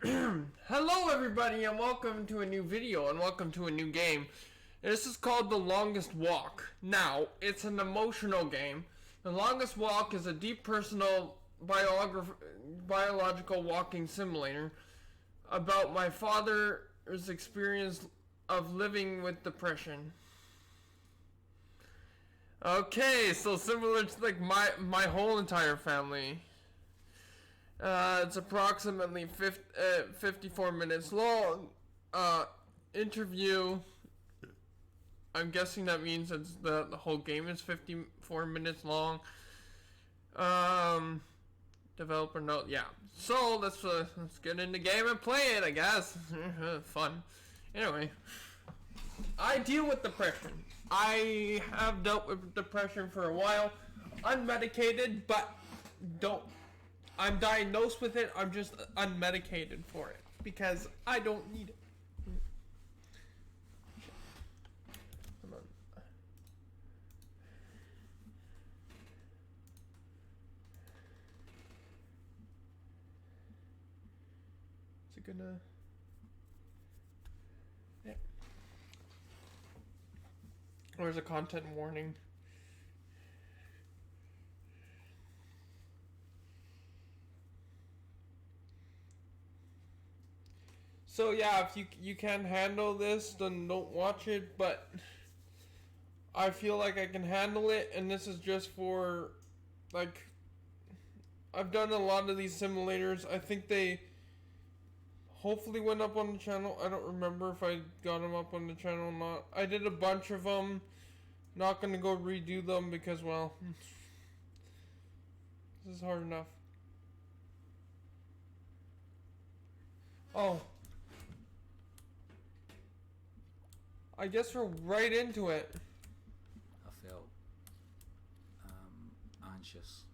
Hello everybody and welcome to a new video and welcome to a new game. This is called The Longest Walk. Now, it's an emotional game. The Longest Walk is a deep personal biological walking simulator about my father's experience of living with depression. Okay, so similar to like my whole entire family. It's approximately 54 minutes long. Interview. I'm guessing that means it's the whole game is 54 minutes long. Developer note. Yeah. So let's get in the game and play it. I guess fun. Anyway, I deal with depression. I have dealt with depression for a while. Unmedicated, but I'm diagnosed with it. I'm just unmedicated for it because I don't need it. Come on. Is it gonna? Yeah. There's a content warning. So yeah, if you can't handle this, then don't watch it, but I feel like I can handle it, and this is just for, like, I've done a lot of these simulators. I think they hopefully went up on the channel. I don't remember if I got them up on the channel or not. I did a bunch of them. Not gonna go redo them because, well, this is hard enough. Oh. I guess we're right into it. I felt anxious,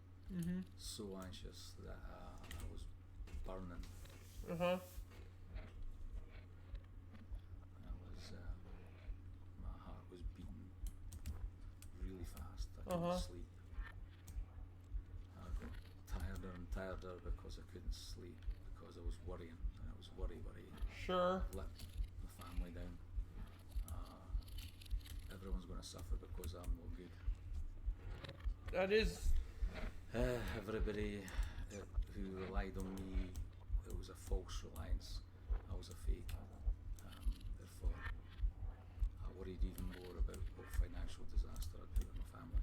so anxious that I was burning. Uh-huh. My heart was beating really fast. I couldn't Uh-huh. sleep. I got tireder and tireder because I couldn't sleep, because I was worrying, and I was worry. Sure. Let the family down. Everyone's going to suffer because I'm no good. That is. Everybody who relied on me, it was a false reliance. I was a fake. Therefore, I worried even more about what financial disaster I'd put on my family.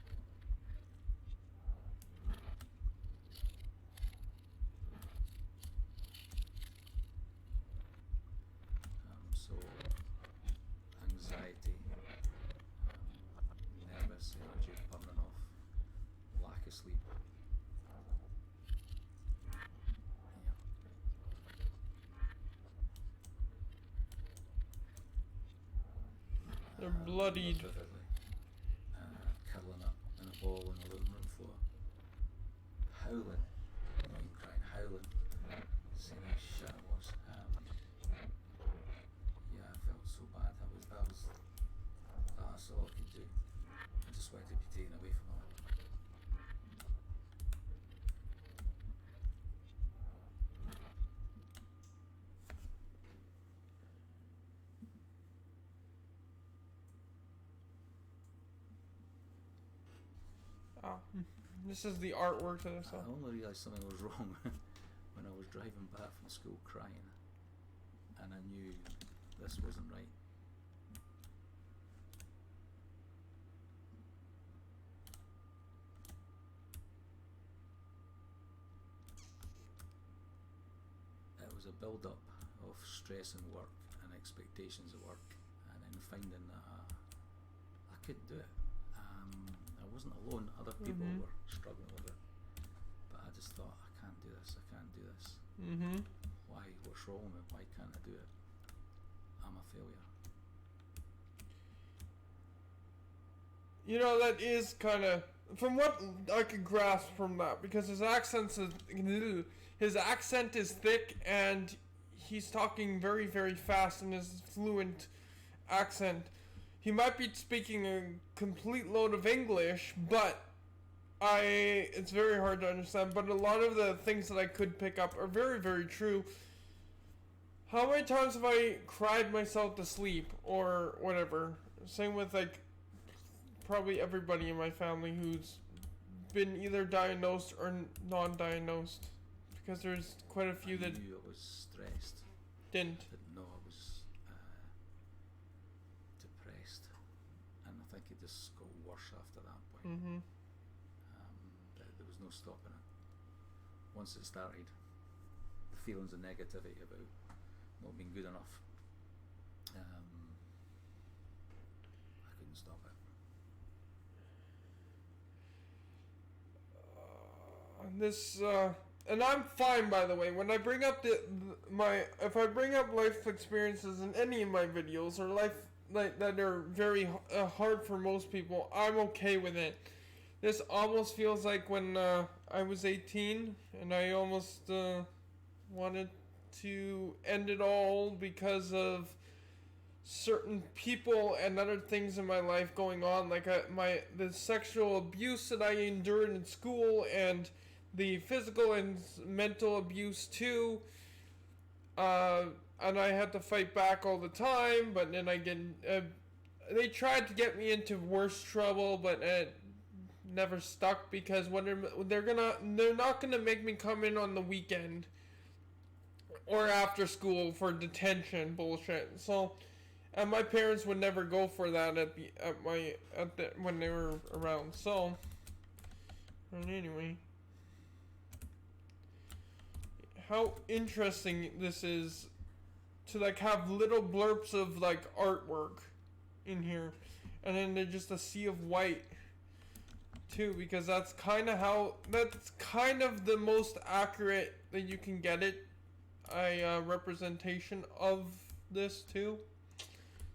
So, anxiety, nervous, energy burning off, lack of sleep. Yeah. They're bloodied. Vividly, curling up in a ball on the living room floor, howling, not even crying, howling, saying how shit I was. Yeah, I felt so bad. That's all I could do. I just wanted to be taken away from all. Oh, this is the artwork to this I one. only realised something was wrong when I was driving back from school crying, and I knew this wasn't right. It was a build-up of stress in work and expectations of work, and then finding that I could do it. I wasn't alone. Other people were struggling with it, but I just thought, I can't do this. Why? What's wrong with me? Why can't I do it? I'm a failure. You know, that is kind of, from what I could grasp from that, because his accent is thick and he's talking very, very fast in his fluent accent. He might be speaking a complete load of English, but it's very hard to understand. But a lot of the things that I could pick up are very, very true. How many times have I cried myself to sleep or whatever? Same with like probably everybody in my family who's been either diagnosed or non-diagnosed, because there's quite a few I that knew I was stressed. didn't. Didn't know I was depressed, and I think it just got worse after that point. Mm-hmm. There was no stopping it. Once it started, the feelings of negativity about not being good enough, I couldn't stop it. And I'm fine, by the way. When I bring up if I bring up life experiences in any of my videos, or life like that are very hard for most people, I'm okay with it. This almost feels like when I was 18 and I almost wanted to end it all because of certain people and other things in my life going on, like the sexual abuse that I endured in school and the physical and mental abuse too. And I had to fight back all the time, but then they tried to get me into worse trouble, but it never stuck, because they're not gonna make me come in on the weekend or after school for detention bullshit. So, and my parents would never go for that when they were around. So, and anyway, how interesting this is to like have little blurps of like artwork in here, and then they're just a sea of white too, because that's kind of the most accurate that you can get it representation of this too.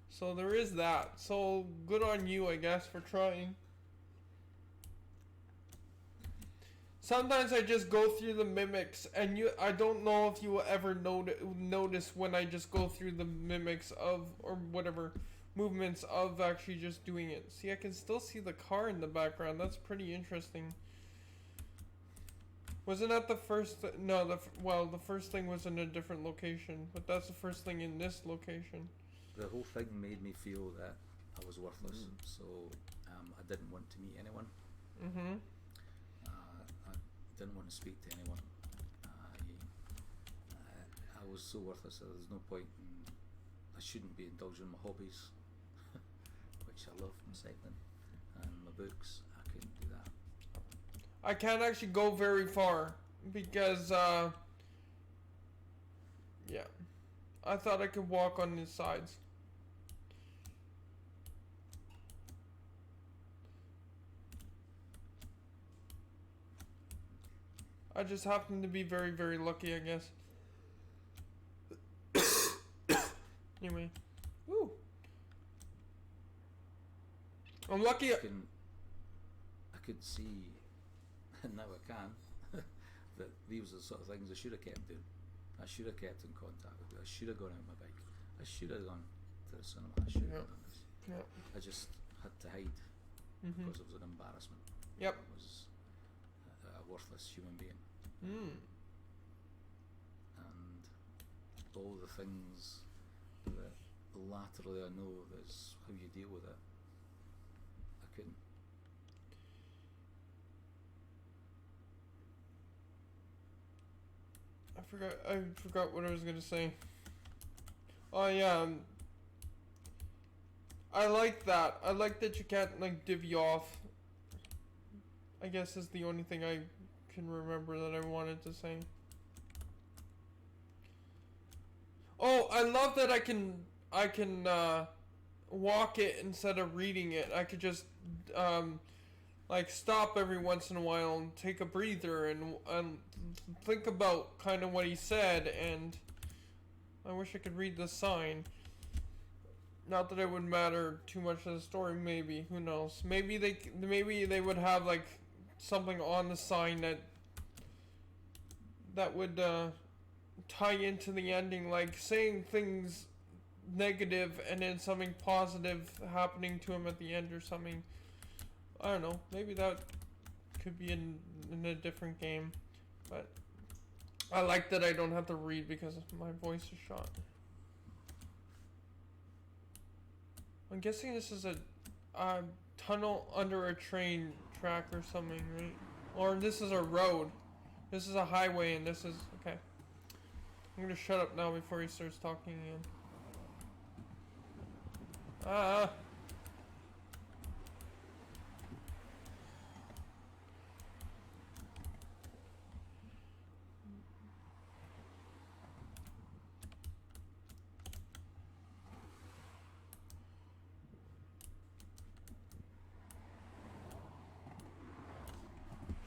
So there is that. So good on you, I guess, for trying. Sometimes I just go through the mimics, and I don't know if you will ever notice when I just go through the mimics of, or whatever, movements of actually just doing it. See, I can still see the car in the background. That's pretty interesting. Wasn't that the first? No, the first thing was in a different location, but that's the first thing in this location. The whole thing made me feel that I was worthless, so I didn't want to meet anyone. Mm-hmm. I didn't want to speak to anyone. I was so worthless that there's no point in, I shouldn't be indulging my hobbies, which I love, cycling and my books. I couldn't do that. I can't actually go very far because yeah, I thought I could walk on the sides. I just happen to be very, very lucky, I guess. Anyway. Woo. I'm lucky. I could see, and now I can, that these are the sort of things I should have kept doing. I should have kept in contact with you. I should have gone out on my bike. I should have gone to the cinema. I should have done this. Yep. I just had to hide because it was an embarrassment. Yep. I was a worthless human being. Mm. And all the things that laterally I know is how you deal with it. I couldn't. I forgot what I was gonna say. Oh yeah. I like that. I like that you can't like divvy off. I guess is the only thing I can remember that I wanted to say. Oh, I love that I can walk it instead of reading it. I could just like stop every once in a while and take a breather and think about kind of what he said, and I wish I could read the sign. Not that it would matter too much to the story, maybe. Who knows? Maybe they would have like something on the sign that would tie into the ending, like saying things negative and then something positive happening to him at the end or something. I don't know. Maybe that could be in a different game, but I like that I don't have to read because my voice is shot. I'm guessing this is a tunnel under a train track or something, right? Or this is a road. This is a highway, and this is okay. I'm gonna shut up now before he starts talking again. Ah.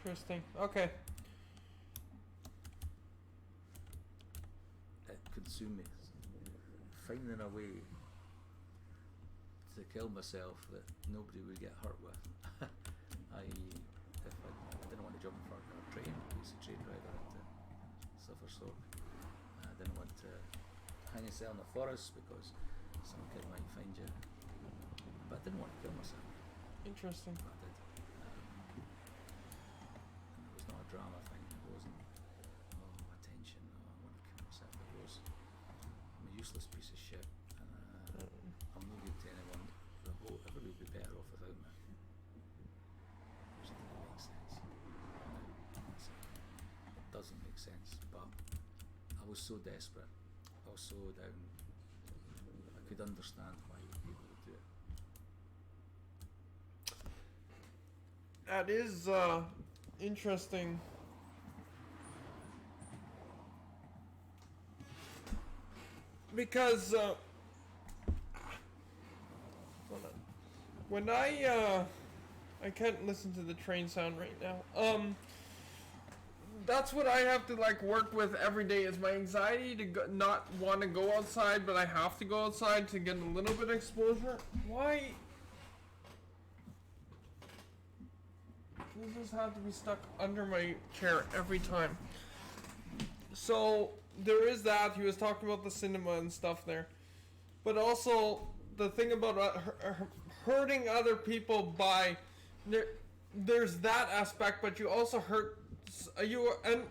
Interesting. Okay. It consumed me. Finding a way to kill myself that nobody would get hurt with. If I didn't want to jump in front of a train, piece of train driver into Sufferstock. I didn't want to hang yourself in the forest because some kid might find you. But I didn't want to kill myself. Interesting. But I did. And it was not a drama thing. It wasn't, oh, attention, oh, I want to kill myself. It was, I'm a useless piece of shit. And I'm no good to anyone. Everybody would be better off without me. Which didn't make sense. It doesn't make sense, but I was so desperate. I was so down. I could understand why people would do it. That is interesting. Because when I can't listen to the train sound right now. That's what I have to like work with every day is my anxiety to not want to go outside, but I have to go outside to get a little bit of exposure. Why? You just have to be stuck under my chair every time. So there is that. He was talking about the cinema and stuff there, but also the thing about hurting other people by there's that aspect, but you also hurt you and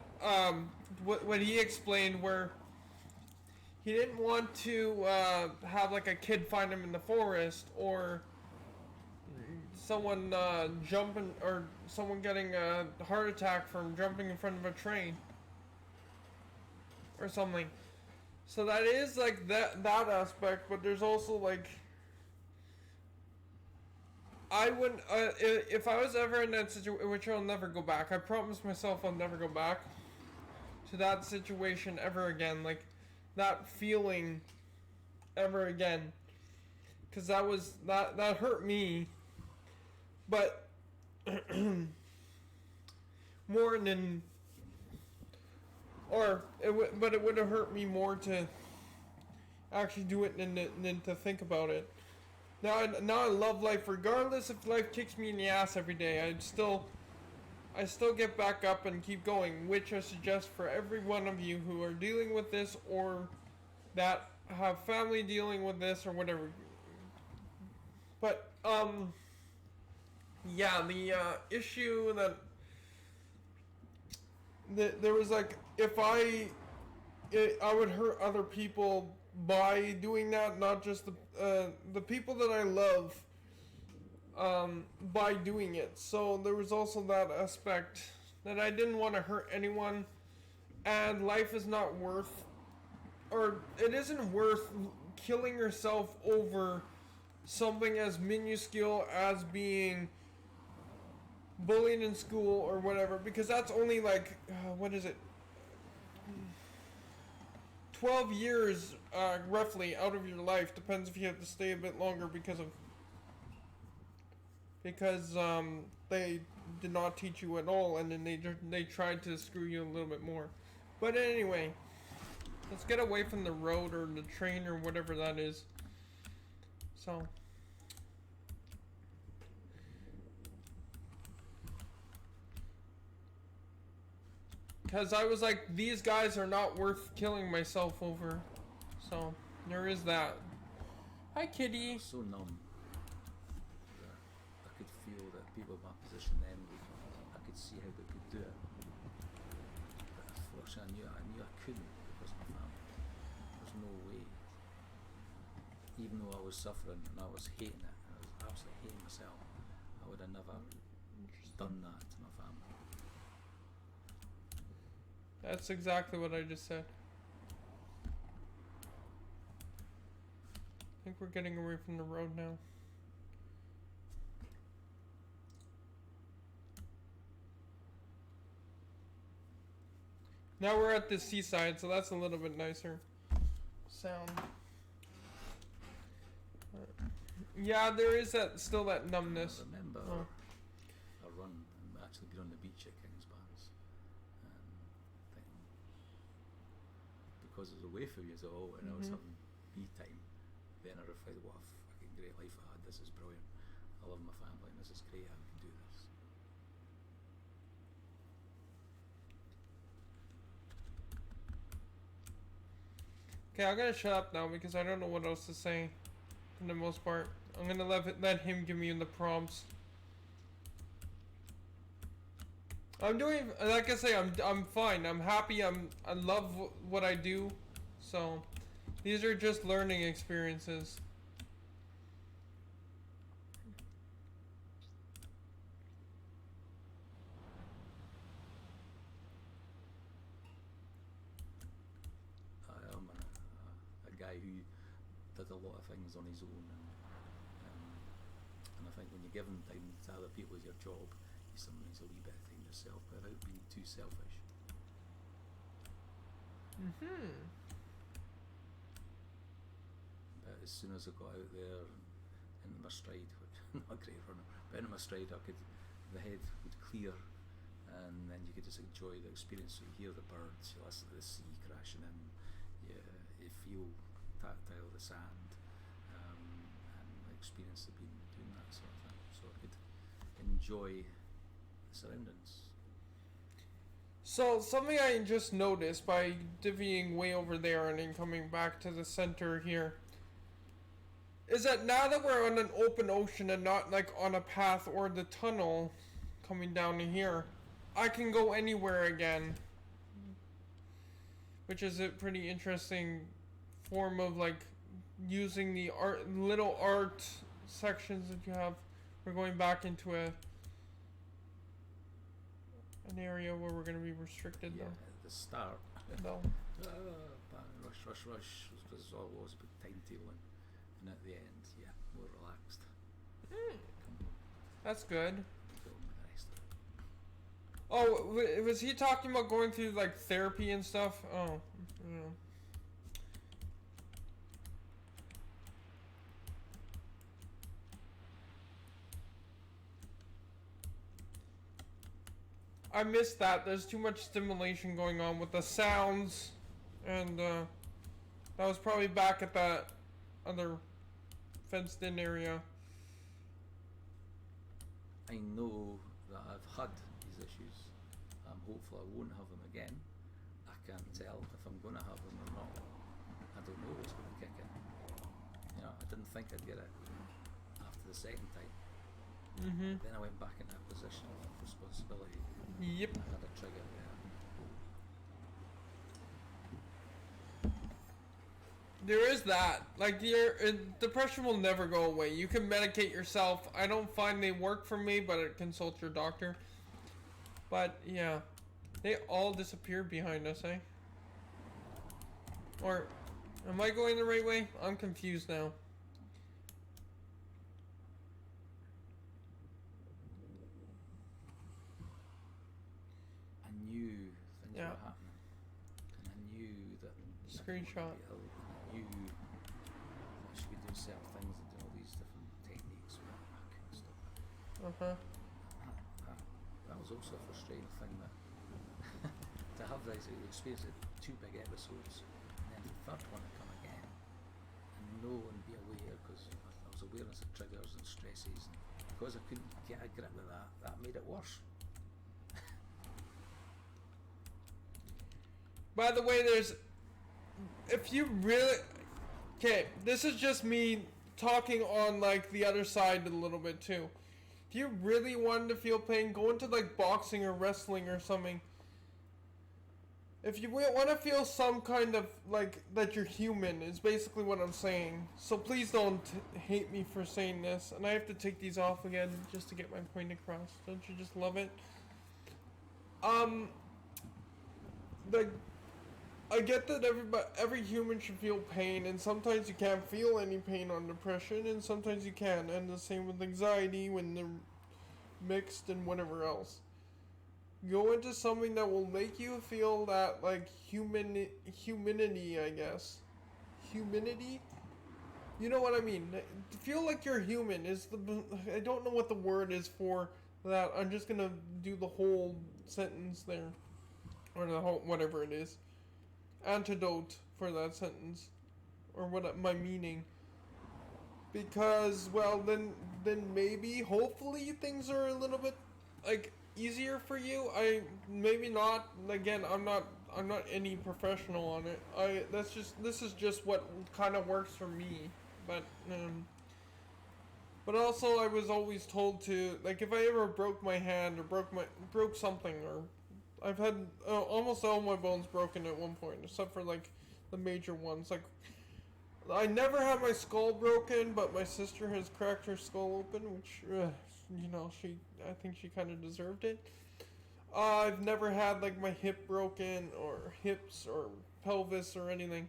what he explained where he didn't want to have like a kid find him in the forest or someone jumping or someone getting a heart attack from jumping in front of a train or something. So that is like that aspect, but there's also like I wouldn't if I was ever in that situation, which I'll never go back. I promise myself I'll never go back to that situation ever again, like that feeling ever again, because that hurt me, but more than but it would have hurt me more to actually do it than to think about it. Now I love life, regardless if life kicks me in the ass every day. I still get back up and keep going, which I suggest for every one of you who are dealing with this or that have family dealing with this or whatever. But yeah, the issue that there was like if I would hurt other people by doing that, not just the people that I love, by doing it. So there was also that aspect that I didn't want to hurt anyone, and life is not worth, or it isn't worth killing yourself over something as minuscule as being bullied in school or whatever, because that's only like what is it, 12 years roughly out of your life. Depends if you have to stay a bit longer because they did not teach you at all, and then they tried to screw you a little bit more. But anyway, let's get away from the road or the train or whatever that is. So because I was like, these guys are not worth killing myself over. So there is that. Hi, kitty. I was so numb that I could feel that people in my position then, I could see how they could do it. But unfortunately, I knew I couldn't because of my family. There's no way. even though I was suffering and I was hating it, I was absolutely hating myself, I would have never done that to my family. That's exactly what I just said. I think we're getting away from the road now. Now we're at the seaside, so that's a little bit nicer sound. Yeah, there is still that numbness. I remember a run and actually being on the beach at Kingsbarns, and thinking, because it was away from you all and I was having me time, then I reflected what a fucking great life I had. This is brilliant. I love my family and this is great. I can do this. Okay, I'm gonna shut up now because I don't know what else to say. For the most part, I'm gonna let him give me the prompts. I'm doing, like I say, I'm fine. I'm happy. I love what I do. So, these are just learning experiences. I am a guy who did a lot of things on his own, and I think when you're giving time to other people as your job, you sometimes needs a wee bit of time yourself without being too selfish. But as soon as I got out there and into my stride, which I'm not a great runner, but into my stride, the head would clear, and then you could just enjoy the experience. So you hear the birds, you listen to the sea crashing in, you feel tactile the sand, and the experience of being doing that sort of thing. So I could enjoy the surroundings. So, something I just noticed by divvying way over there and then coming back to the center here is that now that we're on an open ocean and not like on a path or the tunnel coming down to here, I can go anywhere again. Which is a pretty interesting form of like using the little art sections that you have. We're going back into an area where we're going to be restricted At the start, though. rush, was always a big timetabling, and at the end, more relaxed. That's good. Film the rest of it. Oh, was he talking about going through like therapy and stuff? Oh, yeah. I missed that. There's too much stimulation going on with the sounds, and that was probably back at that other fenced-in area. I know that I've had these issues. I'm hopeful I won't have them again. I can't tell if I'm going to have them or not. I don't know what's going to kick in. I didn't think I'd get it after the second time. Then I went back in that position of responsibility. Yep. I had a trigger there. There is that. Like, depression will never go away. You can medicate yourself. I don't find they work for me, but consult your doctor. But, yeah. They all disappeared behind us, eh? Or, am I going the right way? I'm confused now. I knew things were happening. And I knew that... Screenshot. I knew that she could do certain things and do all these different techniques, but I couldn't stop it. That was also a frustrating thing, that to have this experience of 2 big episodes, and then the third one to come again, and know and be aware, because I was awareness of triggers and stresses, and because I couldn't get a grip with that made it worse. By the way, if you really... Okay, this is just me talking on, like, the other side a little bit, too. If you really wanted to feel pain, go into, like, boxing or wrestling or something. if you want to feel some kind of like that you're human is basically what I'm saying. So please don't hate me for saying this. And I have to take these off again just to get my point across. Don't you just love it? Like, I get that every human should feel pain, and sometimes you can't feel any pain on depression, and sometimes you can, and the same with anxiety when they're mixed and whatever else. Go into something that will make you feel that like humanity, I guess. Humanity? You know what I mean? To feel like you're human is I don't know what the word is for that. I'm just gonna do the whole sentence there. Or the whole, whatever it is. Antidote for that sentence. Or what my meaning. Because, well, then maybe, hopefully things are a little bit, like, easier for you. Maybe not. Again, I'm not any professional on it. This is just what kind of works for me. But also I was always told to, like, if I ever broke my hand or broke something, or I've had almost all my bones broken at one point, except for like the major ones. Like, I never had my skull broken, but my sister has cracked her skull open, which, I think she kind of deserved it. I've never had, like, my hip broken, or hips, or pelvis, or anything.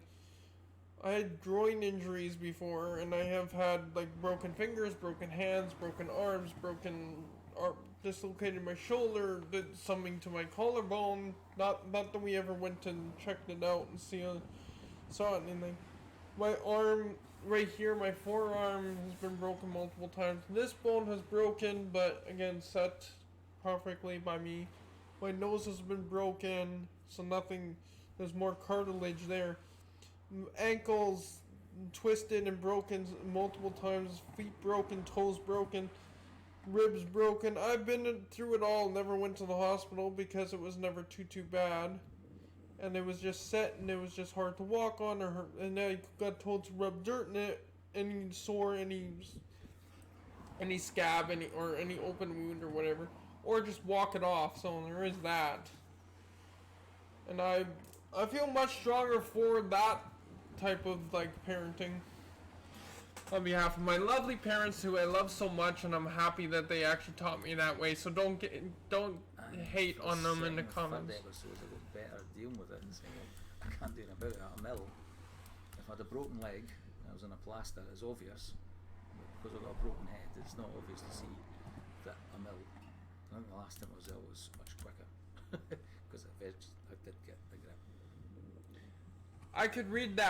I had groin injuries before, and I have had, like, broken fingers, broken hands, broken arms, dislocated my shoulder, did something to my collarbone. Not that we ever went and checked it out and saw anything. My arm right here, my forearm, has been broken multiple times. This bone has broken, but again, set perfectly by me. My nose has been broken, so there's more cartilage there. Ankles twisted and broken multiple times. Feet broken, toes broken, ribs broken. I've been through it all. Never went to the hospital because it was never too bad. And it was just set, and it was just hard to walk on, and I got told to rub dirt in it, any sore, any scab, any open wound or whatever, or just walk it off. So there is that. And I feel much stronger for that type of like parenting. On behalf of my lovely parents, who I love so much, and I'm happy that they actually taught me that way. So don't hate on them in the comments. Better dealing with it and saying, I can't do anything about it at a mill. If I had a broken leg and I was in a plaster, it's obvious. But because I've got a broken head, it's not obvious to see that a mill. I think the last time I was ill was much quicker because I did get the grip. I could read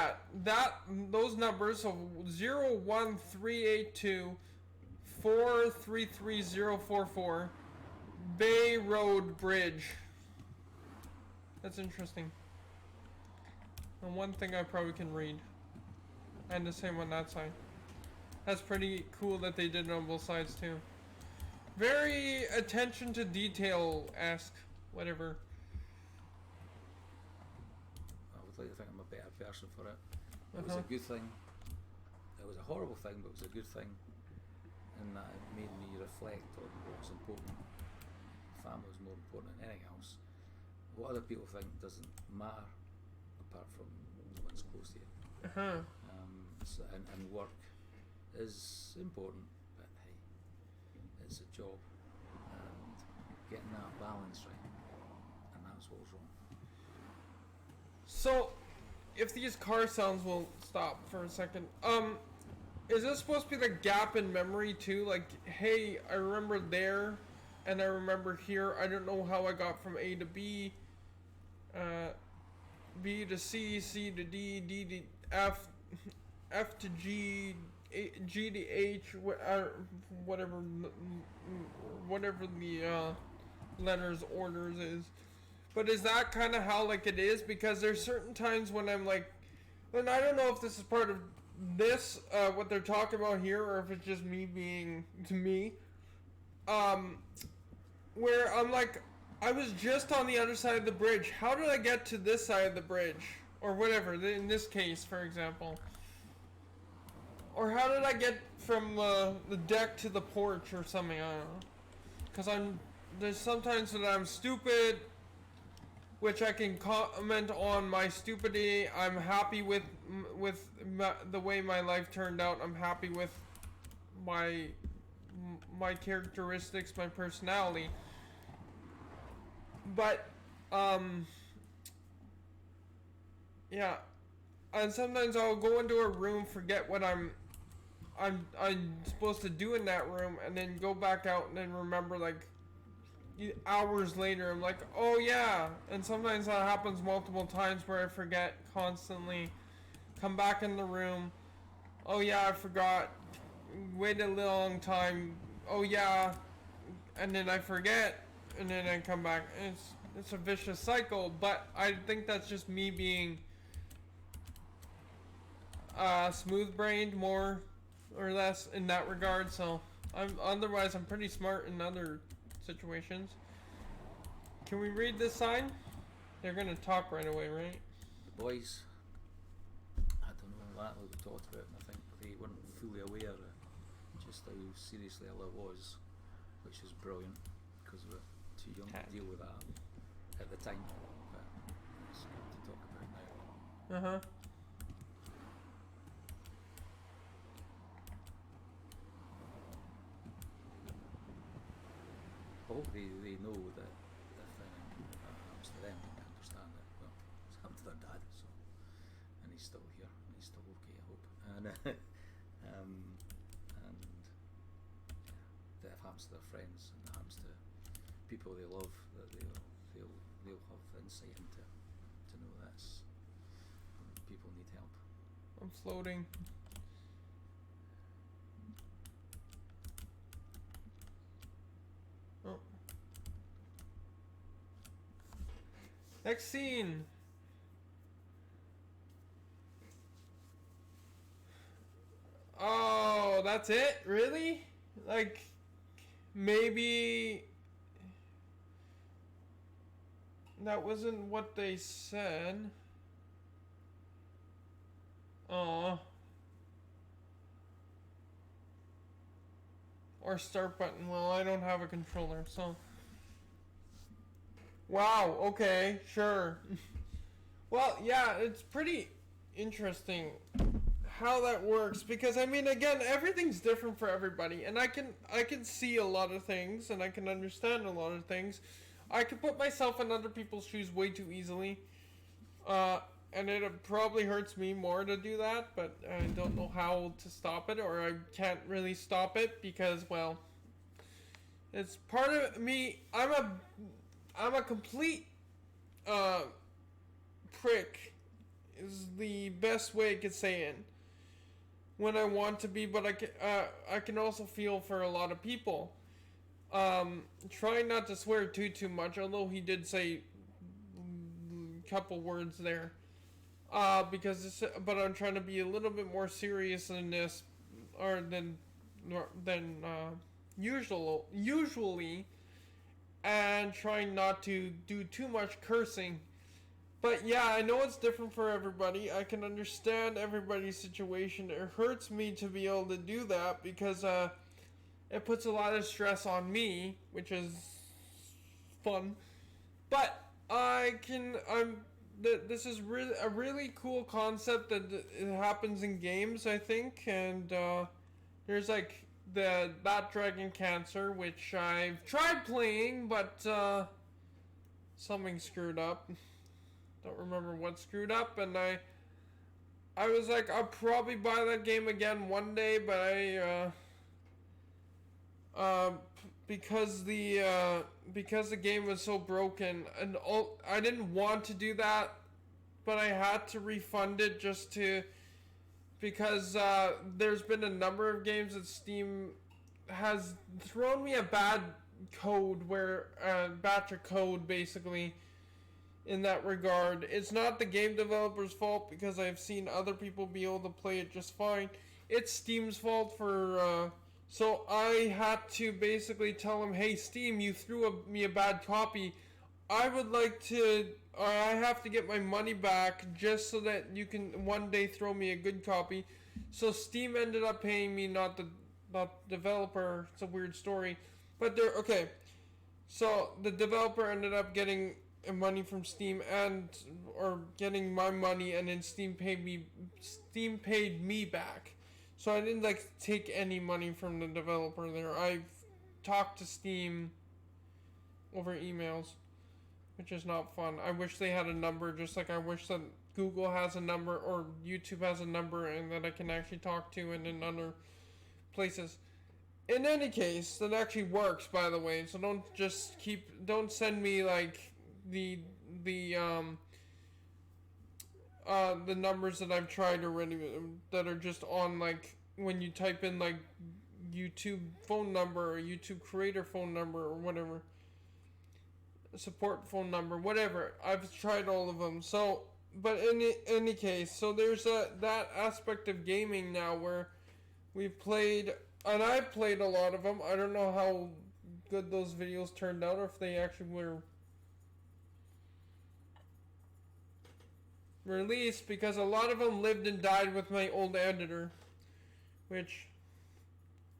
those numbers of 01382 433044 Bay Road Bridge. That's interesting. And one thing I probably can read. And the same on that side. That's pretty cool that they did it on both sides too. Very attention to detail-esque, whatever. I would like to think I'm a better person for it. It was a good thing. It was a horrible thing, but it was a good thing. In that it made me reflect on what was important. Family was more important than anything else. What other people think doesn't matter apart from the ones close to you. And work is important, but hey, it's a job, and getting that balance right, and that's what was wrong. So, if these car sounds will stop for a second, is this supposed to be the gap in memory too? Like, hey, I remember there, and I remember here. I don't know how I got from A to B. B to C, C to D, D to F, F to G, G to H, whatever the letters orders is. But is that kind of how like it is? Because there's certain times when I'm like, and I don't know if this is part of this, what they're talking about here, or if it's just me being to me, where I'm like, I was just on the other side of the bridge. How did I get to this side of the bridge? Or whatever, in this case, for example. Or how did I get from the deck to the porch or something? I don't know. Because there's sometimes that I'm stupid, which I can comment on my stupidity. I'm happy with the way my life turned out. I'm happy with my my characteristics, my personality. But yeah, and sometimes I'll go into a room, forget what I'm supposed to do in that room, and then go back out and then remember like hours later. I'm like, oh yeah, and sometimes that happens multiple times where I forget constantly. Come back in the room. Oh yeah, I forgot. Wait a long time. Oh yeah, and then I forget, and then I come back. It's a vicious cycle, but I think that's just me being smooth-brained more or less in that regard. So I'm pretty smart in other situations. Can we read this sign? They're gonna talk right away, right? The boys, I don't know that we talked about, and I think they weren't fully aware of just how seriously ill it was, which is brilliant because we were too young to deal with that at the time. But it's good to talk about now. Uh huh. I hope they know that if anything happens to them, they understand it. Well, it's happened to their dad, so, and he's still here, and he's still okay, I hope. And and that if it happens to their friends and it happens to people they love, that they'll have insight into to know that's people need help. I'm floating. Oh. Next scene. Oh, that's it? Really? Like, maybe that wasn't what they said. Oh. Or start button. Well, I don't have a controller, so. Wow, okay, sure. Well, yeah, it's pretty interesting how that works because I mean again everything's different for everybody and I can see a lot of things and I can understand a lot of things. I can put myself in other people's shoes way too easily. And it probably hurts me more to do that, but I don't know how to stop it or I can't really stop it because well it's part of me. I'm a complete prick is the best way I could say it. When I want to be, but I can also feel for a lot of people. Trying not to swear too much, although he did say a couple words there. But I'm trying to be a little bit more serious in this, or than usually, and trying not to do too much cursing. But yeah, I know it's different for everybody. I can understand everybody's situation. It hurts me to be able to do that because it puts a lot of stress on me, which is fun. But this is really a really cool concept that it happens in games, I think. And there's like the Bat Dragon Cancer, which I've tried playing, but something screwed up. Don't remember what screwed up, and I was like, I'll probably buy that game again one day, but because the game was so broken, and I didn't want to do that, but I had to refund it because there's been a number of games that Steam has thrown me a bad code where batch of code basically. In that regard, it's not the game developer's fault because I've seen other people be able to play it just fine. It's Steam's fault for so I had to basically tell him, hey Steam, you threw me a bad copy. I would like to I have to get my money back just so that you can one day throw me a good copy. So Steam ended up paying me, not the developer. It's a weird story, but they're okay. So the developer ended up getting money from Steam and or getting my money, and then Steam paid me back. So I didn't like take any money from the developer there. I've talked to Steam over emails, which is not fun. I wish they had a number, just like I wish that Google has a number or YouTube has a number and that I can actually talk to, and in other places. In any case, that actually works, by the way. So don't send me like the numbers that I've tried already that are just on like when you type in like YouTube phone number or YouTube creator phone number or whatever, support phone number, whatever. I've tried all of them. So, but in any case, so there's that aspect of gaming now where we've played. And I've played a lot of them. I don't know how good those videos turned out, or if they actually were released, because a lot of them lived and died with my old editor, which,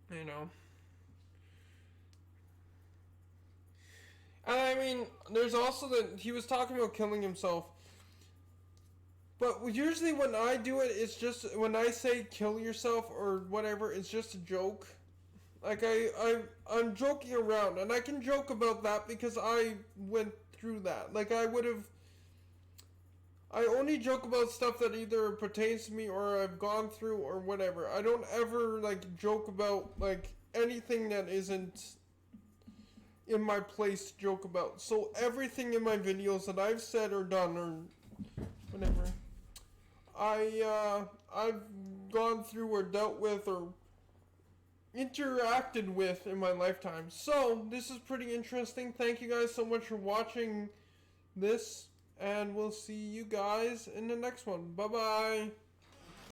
you know. And I mean, there's also that he was talking about killing himself. But usually when I do it, it's just, when I say kill yourself or whatever, it's just a joke. Like, I'm joking around, and I can joke about that because I went through that. Like, I only joke about stuff that either pertains to me or I've gone through or whatever. I don't ever, like, joke about, like, anything that isn't in my place to joke about. So everything in my videos that I've said or done or whatever, I've gone through or dealt with or interacted with in my lifetime. So this is pretty interesting. Thank you guys so much for watching this, and we'll see you guys in the next one. Bye bye.